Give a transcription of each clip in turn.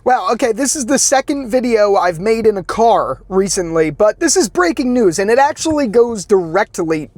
Well, okay, this is the second video I've made in a car recently, but this is breaking news, and it actually goes directly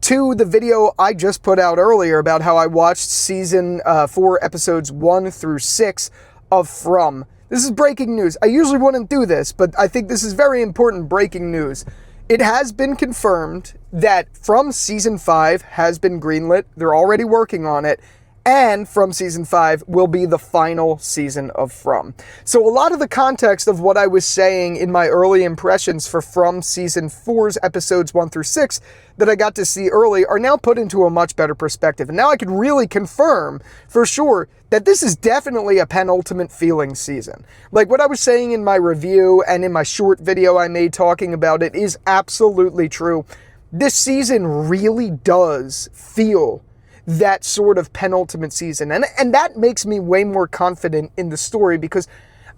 to the video I just put out earlier about how I watched season 4, episodes 1 through 6 of From. This is breaking news. I usually wouldn't do this, but I think this is very important breaking news. It has been confirmed that From season 5 has been greenlit. They're already working on it. And From season 5 will be the final season of From. So a lot of the context of what I was saying in my early impressions for From season 4's episodes 1 through 6 that I got to see early are now put into a much better perspective. And now I can really confirm for sure that this is definitely a penultimate feeling season. Like what I was saying in my review and in my short video I made talking about it is absolutely true. This season really does feel that sort of penultimate season. And that makes me way more confident in the story because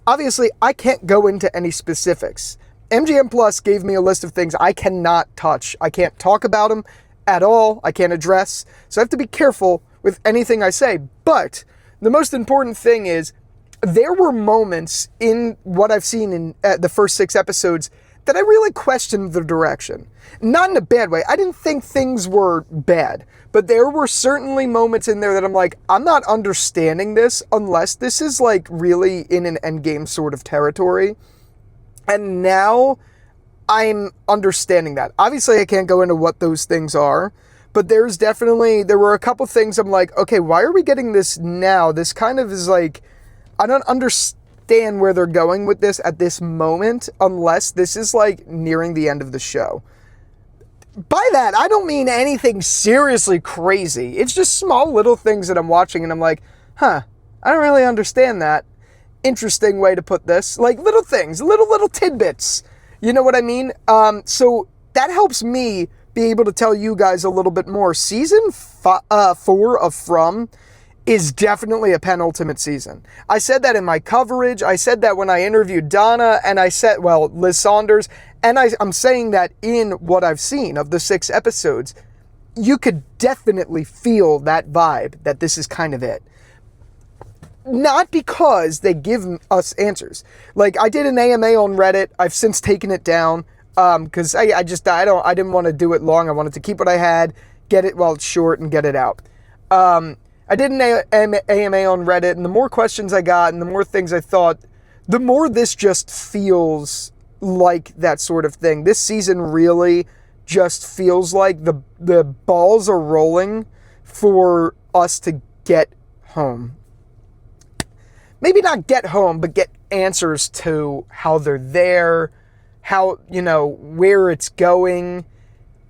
obviously I can't go into any specifics. MGM Plus gave me a list of things I cannot touch. I can't talk about them at all. I can't address. So I have to be careful with anything I say. But the most important thing is there were moments in what I've seen in the first 6 episodes that I really questioned the direction. Not in a bad way. I didn't think things were bad. But there were certainly moments in there that I'm like, I'm not understanding this unless this is like really in an endgame sort of territory. And now I'm understanding that. Obviously, I can't go into what those things are. But there were a couple things I'm like, okay, why are we getting this now? This kind of is like, I don't understand where they're going with this at this moment unless this is like nearing the end of the show. By that, I don't mean anything seriously crazy. It's just small little things that I'm watching and I'm like, I don't really understand that. Interesting way to put this. Like little things, little tidbits. You know what I mean? So that helps me be able to tell you guys a little bit more. Season 4 of From is definitely a penultimate season. I said that in my coverage. I said that when I interviewed Donna and Liz Saunders. And I'm saying that in what I've seen of the 6 episodes, you could definitely feel that vibe that this is kind of it. Not because they give us answers. Like I did an AMA on Reddit. I've since taken it down because I didn't want to do it long. I wanted to keep what I had, get it while it's short, and get it out. I did an AMA on Reddit, and the more questions I got and the more things I thought, the more this just feels like that sort of thing. This season really just feels like the balls are rolling for us to get home. Maybe not get home, but get answers to how they're there, how, where it's going,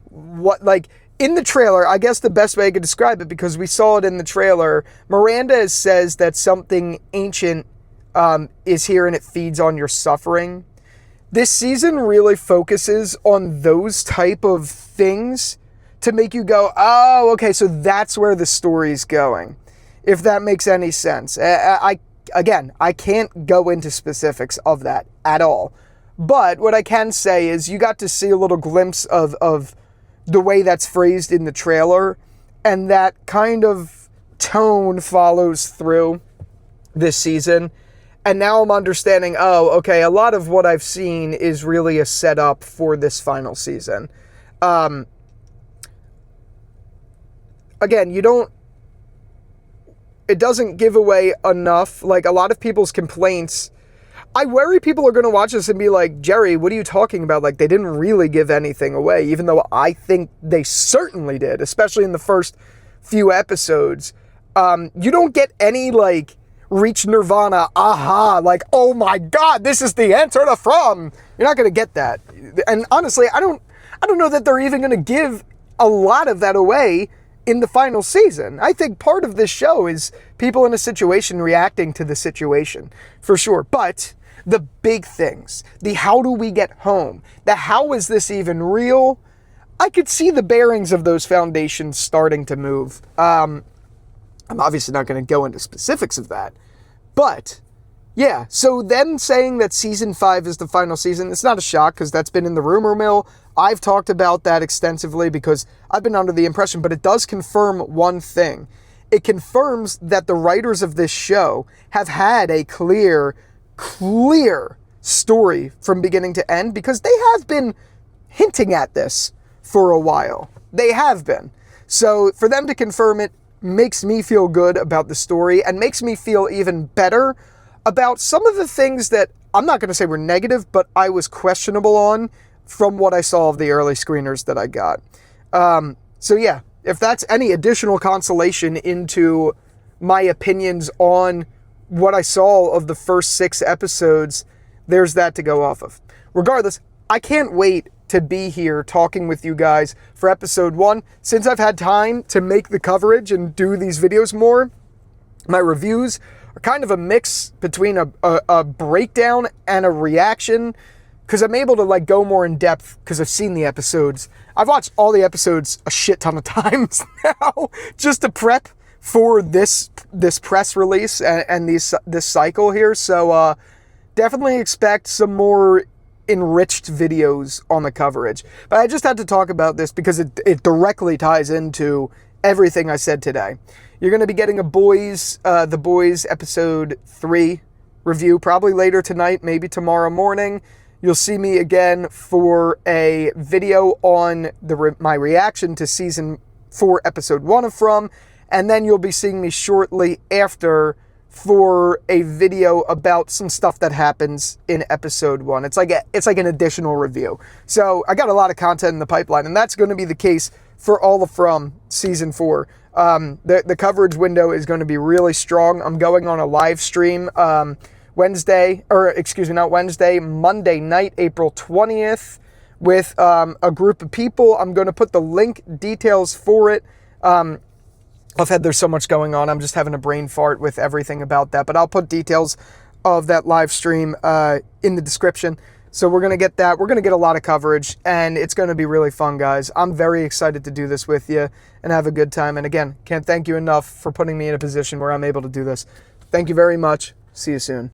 what, like, in the trailer, I guess the best way I could describe it, because we saw it in the trailer, Miranda says that something ancient is here and it feeds on your suffering. This season really focuses on those type of things to make you go, oh, okay, so that's where the story's going, if that makes any sense. I can't go into specifics of that at all. But what I can say is you got to see a little glimpse of the way that's phrased in the trailer, and that kind of tone follows through this season. And now I'm understanding, oh, okay, a lot of what I've seen is really a setup for this final season. Again, it doesn't give away enough. Like, a lot of people's complaints, I worry people are going to watch this and be like, Jerry, what are you talking about? Like, they didn't really give anything away, even though I think they certainly did, especially in the first few episodes. You don't get any, like, reach nirvana, like, oh my God, this is the answer to From. You're not going to get that. And honestly, I don't know that they're even going to give a lot of that away in the final season. I think part of this show is people in a situation reacting to the situation, for sure. But the big things, the how do we get home, the how is this even real, I could see the bearings of those foundations starting to move. I'm obviously not going to go into specifics of that, but yeah, so them saying that season 5 is the final season, it's not a shock because that's been in the rumor mill. I've talked about that extensively because I've been under the impression, but it does confirm one thing. it confirms that the writers of this show have had a clear story from beginning to end, because they have been hinting at this for a while. They have been. So for them to confirm it makes me feel good about the story, and makes me feel even better about some of the things that I'm not going to say were negative, but I was questionable on from what I saw of the early screeners that I got. So yeah, if that's any additional consolation into my opinions on what I saw of the first 6 episodes, there's that to go off of. Regardless, I can't wait to be here talking with you guys for episode 1. Since I've had time to make the coverage and do these videos more, my reviews are kind of a mix between a breakdown and a reaction, because I'm able to like go more in depth because I've seen the episodes. I've watched all the episodes a shit ton of times now just to prep for this press release and this cycle here. So definitely expect some more enriched videos on the coverage. But I just had to talk about this because it directly ties into everything I said today. You're going to be getting The Boys episode 3 review probably later tonight, maybe tomorrow morning. You'll see me again for a video on my reaction to season 4, episode 1 of From, and then you'll be seeing me shortly after for a video about some stuff that happens in episode 1. It's like an additional review. So I got a lot of content in the pipeline, and that's going to be the case for all of From season 4. The coverage window is going to be really strong. I'm going on a live stream Monday night, April 20th, with a group of people. I'm going to put the link details for it. There's so much going on. I'm just having a brain fart with everything about that. But I'll put details of that live stream in the description. So we're going to get that. We're going to get a lot of coverage, and it's going to be really fun, guys. I'm very excited to do this with you and have a good time. And again, can't thank you enough for putting me in a position where I'm able to do this. Thank you very much. See you soon.